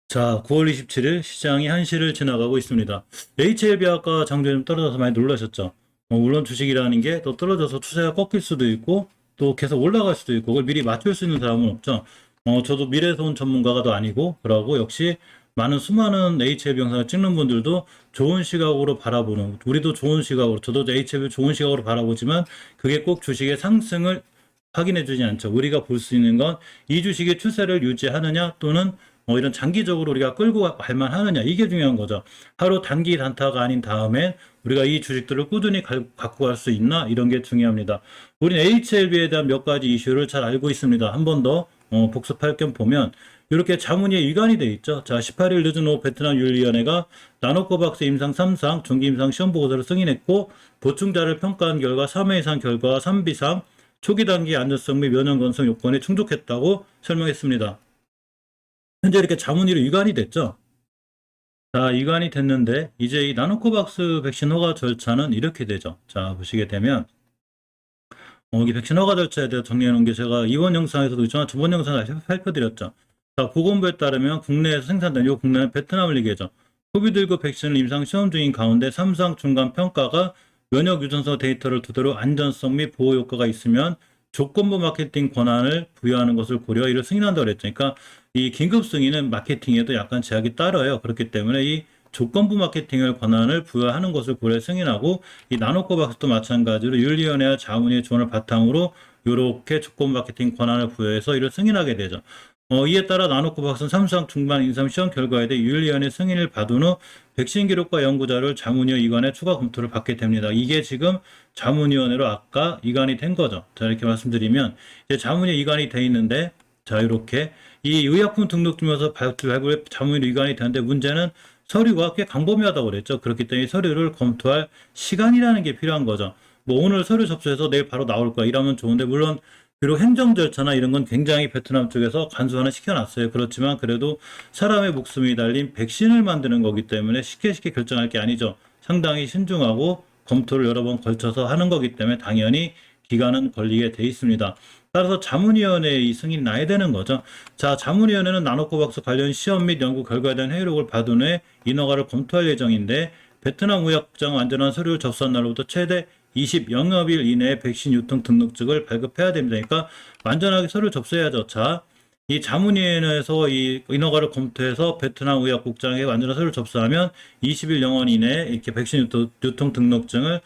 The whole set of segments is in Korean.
자, 9월 27일 시장이 1시를 지나가고 있습니다. HLB 아까 장중에 좀 떨어져서 많이 놀라셨죠? 물론 주식이라는 게 또 떨어져서 추세가 꺾일 수도 있고 또 계속 올라갈 수도 있고 그걸 미리 맞출 수 있는 사람은 없죠. 저도 미래에서 온 전문가가도 아니고 그러고 역시 많은 수많은 HLB 영상을 찍는 분들도 좋은 시각으로 바라보는 우리도 좋은 시각으로 저도 HLB 좋은 시각으로 바라보지만 그게 꼭 주식의 상승을 확인해 주지 않죠. 우리가 볼 수 있는 건 이 주식의 추세를 유지하느냐 또는 이런 장기적으로 우리가 끌고 갈 만하느냐 이게 중요한 거죠. 하루 단기 단타가 아닌 다음에 우리가 이 주식들을 꾸준히 갖고 갈 수 있나 이런 게 중요합니다. 우리는 HLB에 대한 몇 가지 이슈를 잘 알고 있습니다. 한 번 더 복습할 겸 보면 이렇게 자문위에 위관이 돼 있죠. 자, 18일 늦은 오후 베트남 윤리위원회가 나노코박스 임상 3상 중기 임상 시험 보고서를 승인했고 보충자를 평가한 결과 3회 이상 결과와 3비상 초기 단기 안전성 및 면역 건성 요건에 충족했다고 설명했습니다. 현재 이렇게 자문위로 위관이 됐죠. 자, 위관이 됐는데 이제 이 나노코박스 백신 허가 절차는 이렇게 되죠. 자, 보시게 되면 이 백신 허가 절차에 대해 정리해 놓은 게 제가 이번 영상에서도 있지만 저번 영상에 살펴드렸죠. 자, 보건부에 따르면 국내에서 생산된 이 국내는 베트남을 얘기하죠. 코비드19 백신을 임상 시험 중인 가운데 3상 중간 평가가 면역 유전성 데이터를 토대로 안전성 및 보호 효과가 있으면 조건부 마케팅 권한을 부여하는 것을 고려 이를 승인한다고 그랬죠. 그러니까 이 긴급 승인은 마케팅에도 약간 제약이 따라요. 그렇기 때문에 이 조건부 마케팅을 권한을 부여하는 것을 고려 승인하고 이 나노코박스도 마찬가지로 윤리위원회와 자문위의 조언을 바탕으로 이렇게 조건부 마케팅 권한을 부여해서 이를 승인하게 되죠. 이에 따라 나노코박스는 3상 중반 임상 시험 결과에 대해 윤리위원회 승인을 받은 후 백신 기록과 연구자를 자문위원 이관에 추가 검토를 받게 됩니다. 이게 지금 자문위원회로 아까 이관이 된 거죠. 자, 이렇게 말씀드리면 이제 자문위 이관이 돼 있는데 자, 이렇게 이 의약품 등록증에서 발급에 자문위로 이관이 되는데 문제는 서류가 꽤 광범위하다고 그랬죠. 그렇기 때문에 서류를 검토할 시간이라는 게 필요한 거죠. 뭐 오늘 서류 접수해서 내일 바로 나올 거야 이러면 좋은데 물론 비록 행정 절차나 이런 건 굉장히 베트남 쪽에서 간소화는 시켜놨어요. 그렇지만 그래도 사람의 목숨이 달린 백신을 만드는 거기 때문에 쉽게 결정할 게 아니죠. 상당히 신중하고 검토를 여러 번 걸쳐서 하는 거기 때문에 당연히 기간은 걸리게 돼 있습니다. 따라서 자문위원회의 승인이 나야 되는 거죠. 자, 자문위원회는 나노코박스 관련 시험 및 연구 결과에 대한 회의록을 받은 후에 인허가를 검토할 예정인데 베트남 의약국장 완전한 서류를 접수한 날로부터 최대 20영업일 이내에 백신 유통 등록증을 발급해야 됩니다. 그러니까 완전하게 서류를 접수해야죠. 자, 이 자문위원회에서 이 인허가를 검토해서 베트남 의약국장에 완전한 서류를 접수하면 20일 영원 이내에 이렇게 백신 유통 등록증을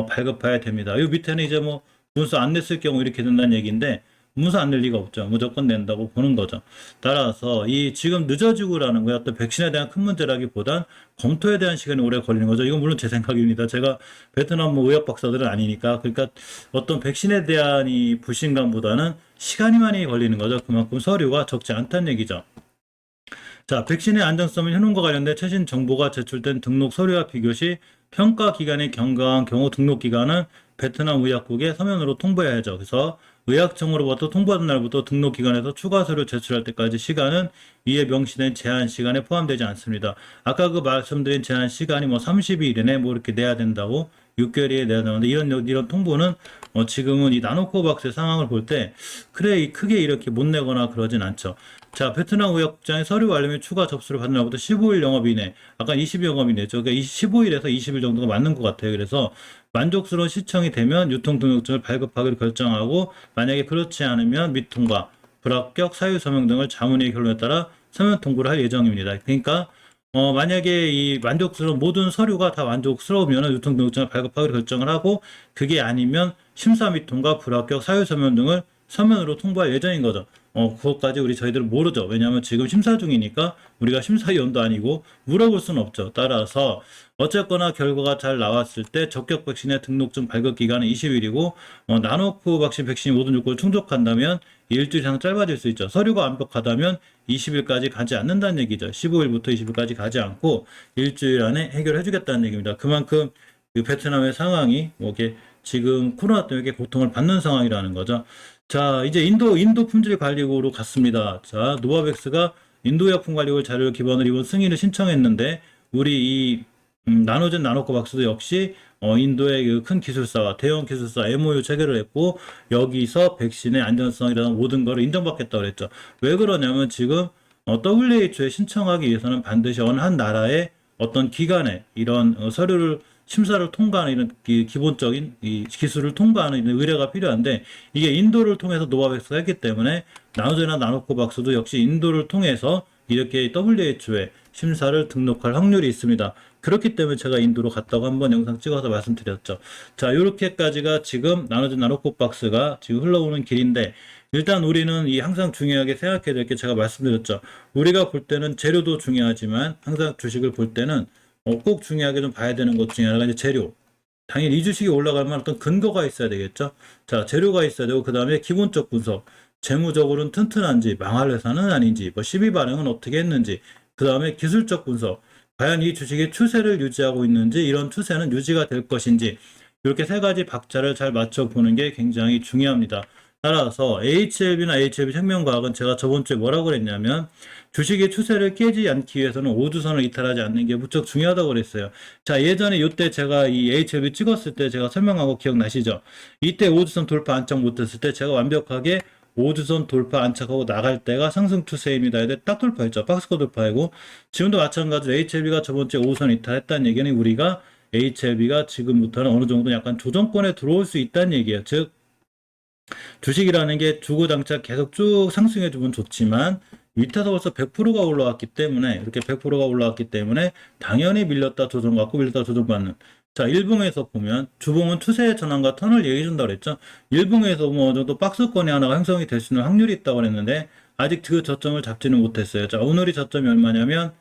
발급해야 됩니다. 이 밑에는 이제 뭐 문서 안 냈을 경우 이렇게 된다는 얘기인데 문서 안 낼 리가 없죠. 무조건 낸다고 보는 거죠. 따라서 이 지금 늦어지고라는 거야. 또 백신에 대한 큰 문제라기보단 검토에 대한 시간이 오래 걸리는 거죠. 이건 물론 제 생각입니다. 제가 베트남 뭐 의학 박사들은 아니니까. 그러니까 어떤 백신에 대한 이 불신감보다는 시간이 많이 걸리는 거죠. 그만큼 서류가 적지 않다는 얘기죠. 자, 백신의 안전성 및 효능과 관련된 최신 정보가 제출된 등록 서류와 비교 시 평가 기간이 경과한 경우 등록 기간은 베트남 의약국에 서면으로 통보해야죠. 그래서 의약청으로부터 통보받은 날부터 등록 기관에서 추가 서류 제출할 때까지 시간은 위에 명시된 제한 시간에 포함되지 않습니다. 아까 그 말씀드린 제한 시간이 뭐 30일 이내에 뭐 이렇게 내야 된다고 6개월에 내야 되는데 이런 통보는 지금은 이 나노코박스의 상황을 볼 때 그래 크게 이렇게 못 내거나 그러진 않죠. 자, 베트남 의약국장의 서류 완료 및 추가 접수를 받은 날부터 15일 영업 이내, 아까 20일 영업 이내죠. 그러니까 15일에서 20일 정도가 맞는 것 같아요. 그래서 만족스러운 시청이 되면 유통등록증을 발급하기로 결정하고 만약에 그렇지 않으면 미통과 불합격, 사유 서명 등을 자문위의 결론에 따라 서면 통보를 할 예정입니다. 그러니까 만약에 이 만족스러운 모든 서류가 다 만족스러우면 유통등록증을 발급하기로 결정을 하고 그게 아니면 심사 미통과 불합격, 사유 서명 등을 서면으로 통보할 예정인 거죠. 그것까지 저희들은 모르죠. 왜냐하면 지금 심사 중이니까 우리가 심사위원도 아니고 물어볼 수는 없죠. 따라서 어쨌거나 결과가 잘 나왔을 때 적격 백신의 등록증 발급 기간은 20일이고 나노코 백신이 모든 요건을 충족한다면 일주일 이상 짧아질 수 있죠. 서류가 완벽하다면 20일까지 가지 않는다는 얘기죠. 15일부터 20일까지 가지 않고 일주일 안에 해결해 주겠다는 얘기입니다. 그만큼 그 베트남의 상황이 이게 지금 코로나 때문에 고통을 받는 상황이라는 거죠. 자, 이제 인도 품질관리국으로 갔습니다. 자, 노바백스가 인도약품관리국 자료를 기반으로 이번 승인을 신청했는데 우리 이 나노젠 나노코박스도 역시 인도의 그 큰 기술사와 대형 기술사 MOU 체결을 했고 여기서 백신의 안전성이라는 모든 거를 인정받겠다고 그랬죠. 왜 그러냐면 지금 WHO에 신청하기 위해서는 반드시 어느 한 나라의 어떤 기관에 이런 서류를 심사를 통과하는 이런 기본적인 이 기술을 통과하는 이런 의뢰가 필요한데 이게 인도를 통해서 노바백스가 했기 때문에 나노젠이나 나노코박스도 역시 인도를 통해서 이렇게 WHO에 심사를 등록할 확률이 있습니다. 그렇기 때문에 제가 인도로 갔다고 한번 영상 찍어서 말씀드렸죠. 자, 요렇게까지가 지금 나노젠 나노코박스가 지금 흘러오는 길인데 일단 우리는 이 항상 중요하게 생각해야 될 게 제가 말씀드렸죠. 우리가 볼 때는 재료도 중요하지만 항상 주식을 볼 때는 꼭 중요하게 좀 봐야 되는 것 중에 하나가 이제 재료. 당연히 이 주식이 올라가면 어떤 근거가 있어야 되겠죠. 자, 재료가 있어야 되고 그 다음에 기본적 분석. 재무적으로는 튼튼한지, 망할 회사는 아닌지, 뭐 시비 반응은 어떻게 했는지, 그 다음에 기술적 분석. 과연 이 주식의 추세를 유지하고 있는지, 이런 추세는 유지가 될 것인지, 이렇게 세 가지 박자를 잘 맞춰보는 게 굉장히 중요합니다. 따라서 HLB나 HLB 생명과학은 제가 저번 주에 뭐라고 그랬냐면 주식의 추세를 깨지 않기 위해서는 5주선을 이탈하지 않는 게 무척 중요하다고 그랬어요. 자, 예전에 이때 제가 이 HLB 찍었을 때 제가 설명한 거 기억나시죠? 이때 5주선 돌파 안착 못했을 때 제가 완벽하게 5주선 돌파 안착하고 나갈 때가 상승 추세입니다. 이때 딱 돌파했죠. 박스권 돌파하고 지금도 마찬가지로 HLB가 저번 주에 5선 이탈했다는 얘기는 우리가 HLB가 지금부터는 어느 정도 약간 조정권에 들어올 수 있다는 얘기예요. 즉 주식이라는 게 주고장착 계속 쭉 상승해 주면 좋지만 밑에서 벌써 100%가 올라왔기 때문에 이렇게 100%가 올라왔기 때문에 당연히 밀렸다 조정받고 밀렸다 조정받는 자 일봉에서 보면 주봉은 추세의 전환과 턴을 얘기해 준다고 그랬죠. 일봉에서 뭐 어느 정도 박스권이 하나가 형성이 될 수 있는 확률이 있다고 그랬는데 아직 그 저점을 잡지는 못했어요. 자 오늘이 저점이 얼마냐면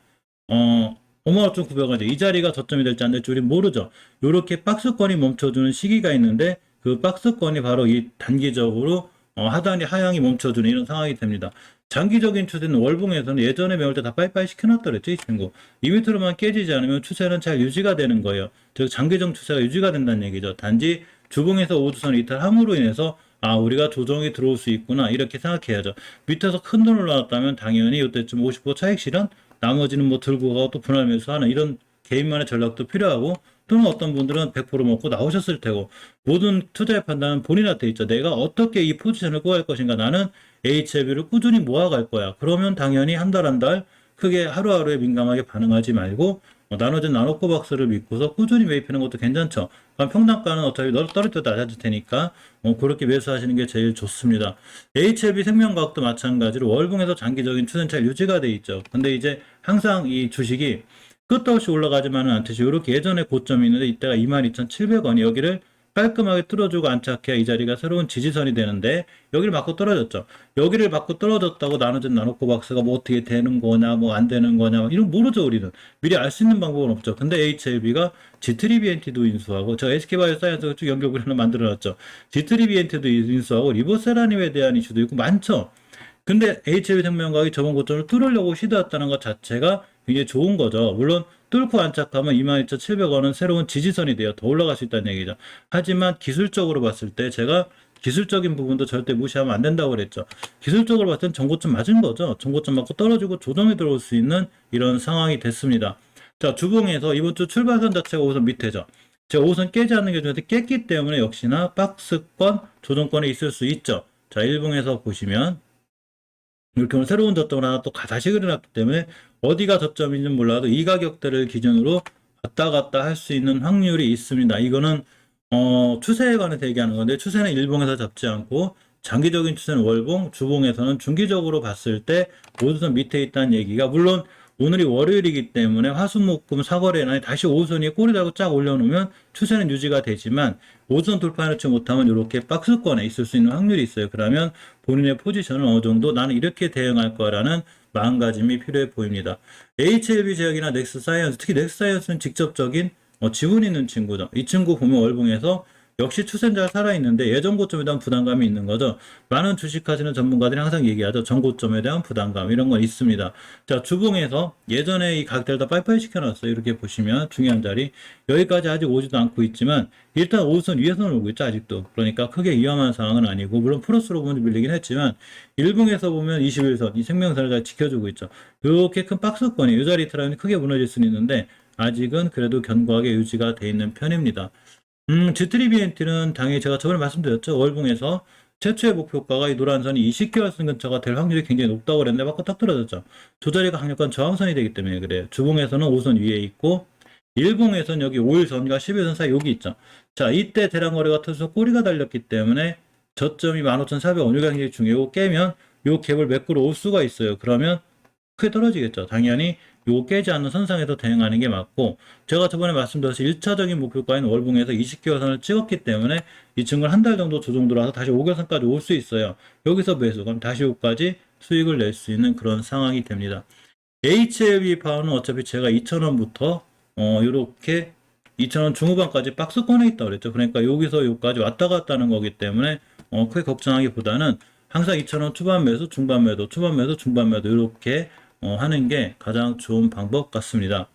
55,900원이죠. 이 자리가 저점이 될지 안 될지 우린 모르죠. 이렇게 박스권이 멈춰주는 시기가 있는데 그 박스권이 바로 이 단기적으로 하단이 하향이 멈춰주는 이런 상황이 됩니다. 장기적인 추세는 월봉에서는 예전에 매울 때 다 빠이빠이 시켜놨더랬죠, 이 친구. 이 밑으로만 깨지지 않으면 추세는 잘 유지가 되는 거예요. 즉 장기적 추세가 유지가 된다는 얘기죠. 단지 주봉에서 5주선 이탈함으로 인해서 아 우리가 조정이 들어올 수 있구나 이렇게 생각해야죠. 밑에서 큰 돈을 나왔다면 당연히 이때쯤 50% 차익 실현 나머지는 뭐 들고 가고 또 분할 매수하는 이런 개인만의 전략도 필요하고 또는 어떤 분들은 100% 먹고 나오셨을 테고 모든 투자의 판단은 본인한테 있죠. 내가 어떻게 이 포지션을 구할 것인가. 나는 HLB를 꾸준히 모아갈 거야. 그러면 당연히 한 달 한 달 크게 하루하루에 민감하게 반응하지 말고 나눠진 나노코박스를 믿고서 꾸준히 매입하는 것도 괜찮죠. 평단가는 어차피 떨어질 때 낮아질 테니까 그렇게 매수하시는 게 제일 좋습니다. HLB 생명과학도 마찬가지로 월봉에서 장기적인 추세는 잘 유지가 돼 있죠. 근데 이제 항상 이 주식이 끝도 없이 올라가지만은 않듯이 이렇게 예전에 고점이 있는데 이때가 22,700원이 여기를 깔끔하게 뚫어주고 안착해야 이 자리가 새로운 지지선이 되는데 여기를 맞고 떨어졌죠. 여기를 맞고 떨어졌다고 나눠진 나노코박스가 뭐 어떻게 되는 거냐 뭐 안 되는 거냐 이런 모르죠. 우리는 미리 알 수 있는 방법은 없죠. 근데 HLB가 G3BNT도 인수하고 저 SK바이오사이언스가 쭉 연결고리 하나 만들어놨죠. G3BNT도 인수하고 리보세라님에 대한 이슈도 있고 많죠. 근데 HLB 생명과학이 저번 고점을 뚫으려고 시도했다는 것 자체가 굉장히 좋은 거죠. 물론 뚫고 안착하면 22,700원은 새로운 지지선이 돼요. 더 올라갈 수 있다는 얘기죠. 하지만 기술적으로 봤을 때 제가 기술적인 부분도 절대 무시하면 안 된다고 그랬죠. 기술적으로 봤을 땐 전고점 맞은 거죠. 전고점 맞고 떨어지고 조정이 들어올 수 있는 이런 상황이 됐습니다. 자, 주봉에서 이번 주 출발선 자체가 5선 밑에죠. 제가 5선 깨지 않는 게 중요한데 깼기 때문에 역시나 박스권, 조정권에 있을 수 있죠. 자, 일봉에서 보시면 이렇게 오늘 새로운 저점을 하나 또 다시 그려놨기 때문에 어디가 저점인지는 몰라도 이 가격대를 기준으로 왔다 갔다 할 수 있는 확률이 있습니다. 이거는 추세에 관해서 얘기하는 건데 추세는 일봉에서 잡지 않고 장기적인 추세는 월봉, 주봉에서는 중기적으로 봤을 때 오주선 밑에 있다는 얘기가 물론 오늘이 월요일이기 때문에 화수목금 사거래나 다시 오선이 꼬리 달고 쫙 올려놓으면 추세는 유지가 되지만 오선 돌파해놓지 못하면 이렇게 박스권에 있을 수 있는 확률이 있어요. 그러면 본인의 포지션을 어느 정도 나는 이렇게 대응할 거라는 마음가짐이 필요해 보입니다. HLB 제약이나 넥스사이언스, 특히 넥스사이언스는 직접적인 지분 있는 친구죠. 이 친구 보면 월봉에서 역시 추세는 잘 살아있는데 예전 고점에 대한 부담감이 있는 거죠. 많은 주식하시는 전문가들이 항상 얘기하죠. 전 고점에 대한 부담감 이런 건 있습니다. 자 주봉에서 예전에 이 가격대를 다 빠이빠이 시켜놨어요. 이렇게 보시면 중요한 자리 여기까지 아직 오지도 않고 있지만 일단 5선 위에서는 오고 있죠. 아직도. 그러니까 크게 위험한 상황은 아니고 물론 플러스로 보면 밀리긴 했지만 일봉에서 보면 21선 이 생명선을 잘 지켜주고 있죠. 이렇게 큰 박스권이 이 자리 트라운이 크게 무너질 수는 있는데 아직은 그래도 견고하게 유지가 돼 있는 편입니다. G3BNT는 당연히 제가 저번에 말씀드렸죠. 월봉에서 최초의 목표가가 이 노란 선이 20개월선 근처가 될 확률이 굉장히 높다고 그랬는데 맞고 딱 떨어졌죠. 두 자리가 강력한 저항선이 되기 때문에 그래요. 주봉에서는 5선 위에 있고 일봉에서는 여기 5일선과 11선 사이 여기 있죠. 자, 이때 대량 거래가 터져서 꼬리가 달렸기 때문에 저점이 15,400원 여기가 굉장히 중요하고 깨면 요 갭을 메꾸러 올 수가 있어요. 그러면 크게 떨어지겠죠. 당연히 요거 깨지 않는 선상에서 대응하는 게 맞고, 제가 저번에 말씀드렸듯이 1차적인 목표가인 월봉에서 20개월선을 찍었기 때문에 이 친구를 한 달 정도 조정 들어와서 다시 5개월선까지 올 수 있어요. 여기서 매수, 그럼 다시 여기까지 수익을 낼 수 있는 그런 상황이 됩니다. HLB 파워는 어차피 제가 2,000원부터 요렇게 2,000원 중후반까지 박스권에 있다 그랬죠. 그러니까 여기서 여기까지 왔다 갔다 하는 거기 때문에 크게 걱정하기보다는 항상 2,000원 초반 매수, 중반 매도, 초반 매도, 중반 매도 이렇게 하는 게 가장 좋은 방법 같습니다.